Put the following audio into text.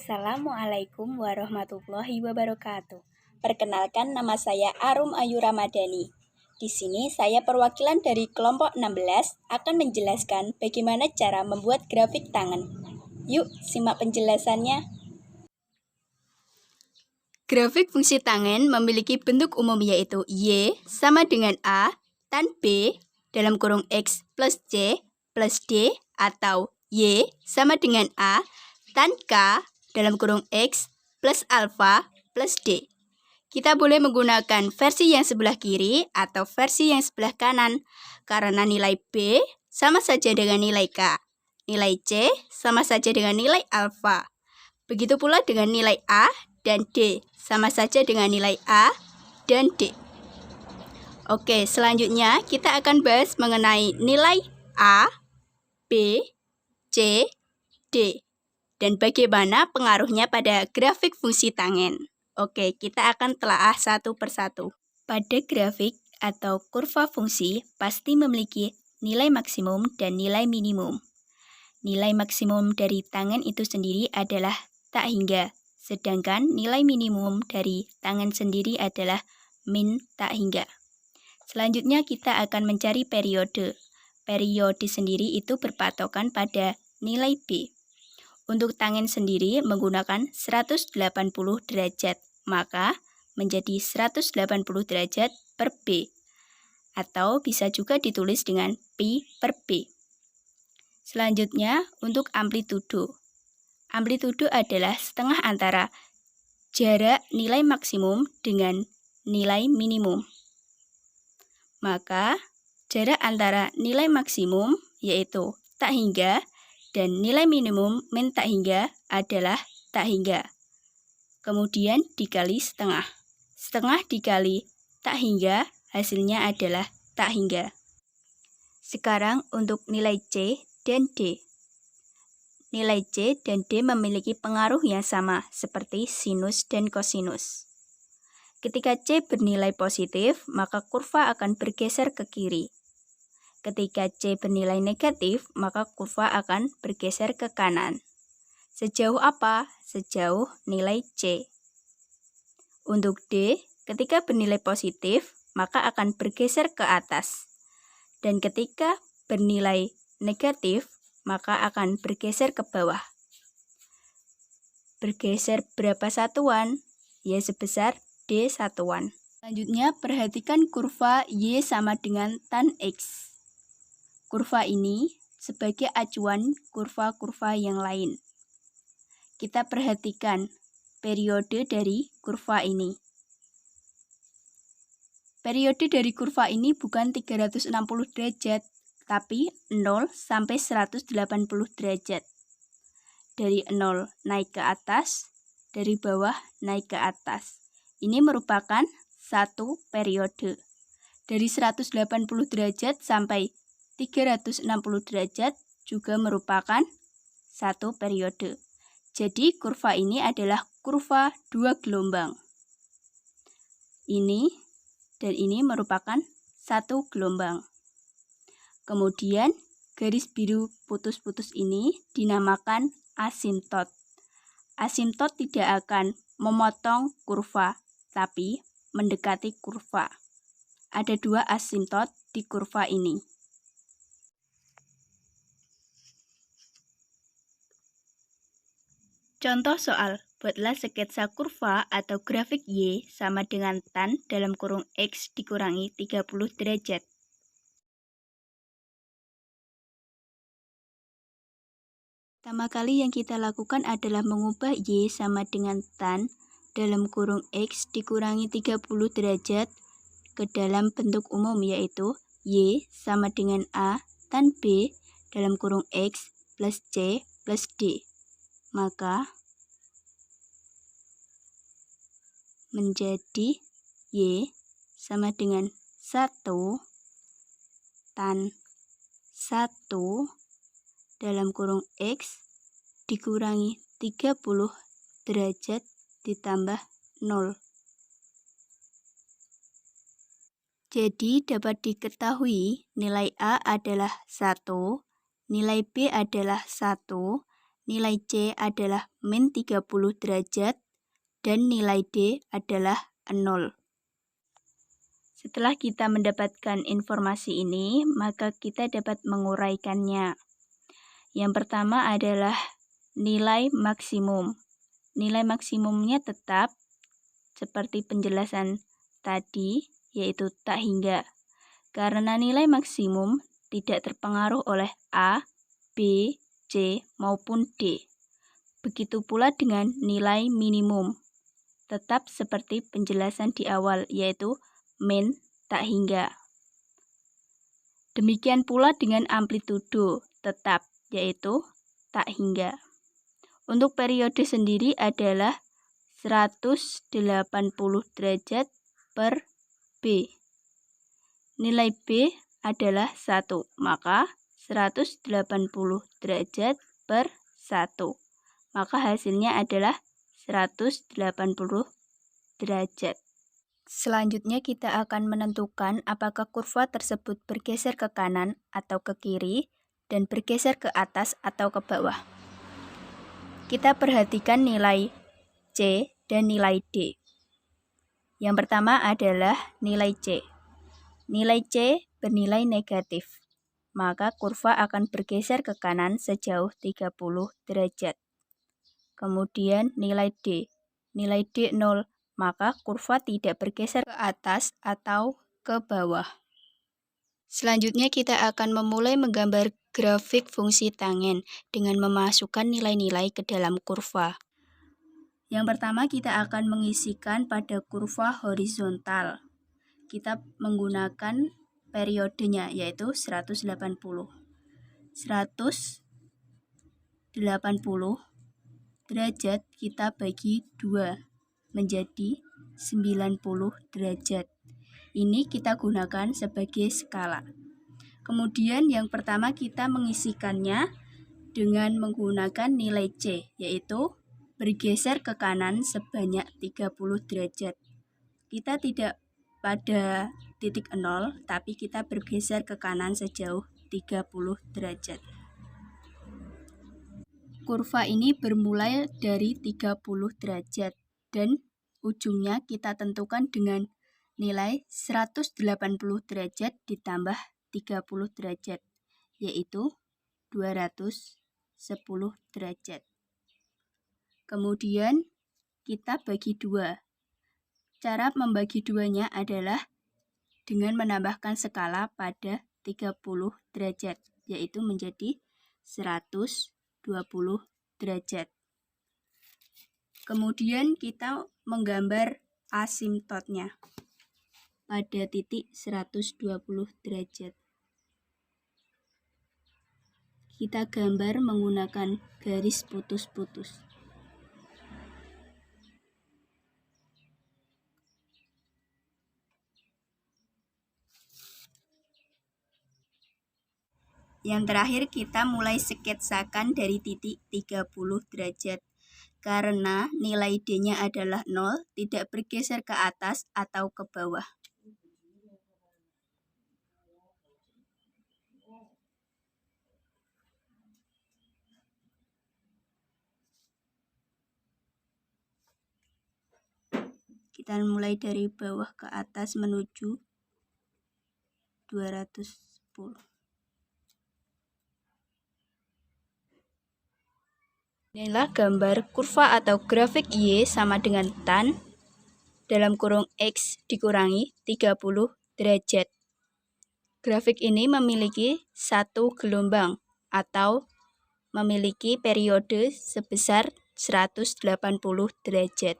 Assalamualaikum warahmatullahi wabarakatuh. Perkenalkan, nama saya Arum Ayu Ramadhani. Di sini saya perwakilan dari kelompok 16 akan menjelaskan bagaimana cara membuat grafik tangan. Yuk, simak penjelasannya. Grafik fungsi tangan memiliki bentuk umum yaitu Y sama dengan A tan B dalam kurung X plus C plus D atau Y sama dengan A tan K dalam kurung X plus alpha plus D. Kita boleh menggunakan versi yang sebelah kiri atau versi yang sebelah kanan karena nilai B sama saja dengan nilai K. Nilai C sama saja dengan nilai alpha. Begitu pula dengan nilai A dan D sama saja dengan nilai A dan D. Oke, selanjutnya kita akan bahas mengenai nilai A, B, C, D. Dan bagaimana pengaruhnya pada grafik fungsi tangan. Oke, kita akan telaah satu persatu. Pada grafik atau kurva fungsi pasti memiliki nilai maksimum dan nilai minimum. Nilai maksimum dari tangan itu sendiri adalah tak hingga, sedangkan nilai minimum dari tangan sendiri adalah min tak hingga. Selanjutnya kita akan mencari periode. Periode sendiri itu berpatokan pada nilai B. Untuk tangan sendiri menggunakan 180 derajat, maka menjadi 180 derajat per B. Atau bisa juga ditulis dengan pi per B. Selanjutnya untuk amplitudo. Amplitudo adalah setengah antara jarak nilai maksimum dengan nilai minimum. Maka jarak antara nilai maksimum yaitu tak hingga dan nilai minimum min tak hingga adalah tak hingga. Kemudian dikali setengah. Setengah dikali tak hingga hasilnya adalah tak hingga. Sekarang untuk nilai C dan D. Nilai C dan D memiliki pengaruh yang sama seperti sinus dan kosinus. Ketika C bernilai positif, maka kurva akan bergeser ke kiri. Ketika C bernilai negatif, maka kurva akan bergeser ke kanan. Sejauh apa? Sejauh nilai C. Untuk D, ketika bernilai positif, maka akan bergeser ke atas. Dan ketika bernilai negatif, maka akan bergeser ke bawah. Bergeser berapa satuan? Ya sebesar D satuan. Selanjutnya, perhatikan kurva Y sama dengan tan X. Kurva ini sebagai acuan kurva-kurva yang lain. Kita perhatikan periode dari kurva ini. Periode dari kurva ini bukan 360 derajat, tapi 0 sampai 180 derajat. Dari 0 naik ke atas, dari bawah naik ke atas. Ini merupakan satu periode. Dari 180 derajat sampai 360 derajat juga merupakan satu periode. Jadi kurva ini adalah kurva dua gelombang. Ini dan ini merupakan satu gelombang. Kemudian garis biru putus-putus ini dinamakan asimtot. Asimtot tidak akan memotong kurva, tapi mendekati kurva. Ada dua asimtot di kurva ini. Contoh soal, buatlah sketsa kurva atau grafik Y sama dengan tan dalam kurung X dikurangi 30 derajat. Pertama kali yang kita lakukan adalah mengubah Y sama dengan tan dalam kurung X dikurangi 30 derajat ke dalam bentuk umum yaitu Y sama dengan A tan B dalam kurung X plus C plus D. Maka menjadi Y sama dengan 1 tan 1 dalam kurung X dikurangi 30 derajat ditambah 0. Jadi dapat diketahui nilai A adalah 1, nilai B adalah 1, nilai C adalah min 30 derajat, dan nilai D adalah 0. Setelah kita mendapatkan informasi ini, maka kita dapat menguraikannya. Yang pertama adalah nilai maksimum. Nilai maksimumnya tetap seperti penjelasan tadi, yaitu tak hingga. Karena nilai maksimum tidak terpengaruh oleh A, B, C, maupun D. Begitu pula dengan nilai minimum. Tetap seperti penjelasan di awal, yaitu min tak hingga. Demikian pula dengan amplitudo tetap, yaitu tak hingga. Untuk periode sendiri adalah 180 derajat per B. Nilai B adalah 1, maka 180 derajat per 1. Maka hasilnya adalah 180 derajat. Selanjutnya kita akan menentukan apakah kurva tersebut bergeser ke kanan atau ke kiri dan bergeser ke atas atau ke bawah. Kita perhatikan nilai C dan nilai D. Yang pertama adalah nilai C. Nilai C bernilai negatif, maka kurva akan bergeser ke kanan sejauh 30 derajat. Kemudian nilai D. Nilai D 0, maka kurva tidak bergeser ke atas atau ke bawah. Selanjutnya kita akan memulai menggambar grafik fungsi tangen dengan memasukkan nilai-nilai ke dalam kurva. Yang pertama kita akan mengisikan pada kurva horizontal. Kita menggunakan periodenya yaitu 180. 180 derajat kita bagi 2 menjadi 90 derajat. Ini kita gunakan sebagai skala. Kemudian yang pertama kita mengisikannya dengan menggunakan nilai C, yaitu bergeser ke kanan sebanyak 30 derajat. Kita tidak pada titik 0, tapi kita bergeser ke kanan sejauh 30 derajat. Kurva ini bermulai dari 30 derajat dan ujungnya kita tentukan dengan nilai 180 derajat ditambah 30 derajat, yaitu 210 derajat. Kemudian kita bagi 2. Cara membagi duanya adalah dengan menambahkan skala pada 30 derajat, yaitu menjadi 120 derajat. Kemudian kita menggambar asimptotnya pada titik 120 derajat. Kita gambar menggunakan garis putus-putus. Yang terakhir kita mulai sketsakan dari titik 30 derajat. Karena nilai D-nya adalah 0, tidak bergeser ke atas atau ke bawah. Kita mulai dari bawah ke atas menuju 210. Inilah gambar kurva atau grafik Y sama dengan tan dalam kurung X dikurangi 30 derajat. Grafik ini memiliki satu gelombang atau memiliki periode sebesar 180 derajat.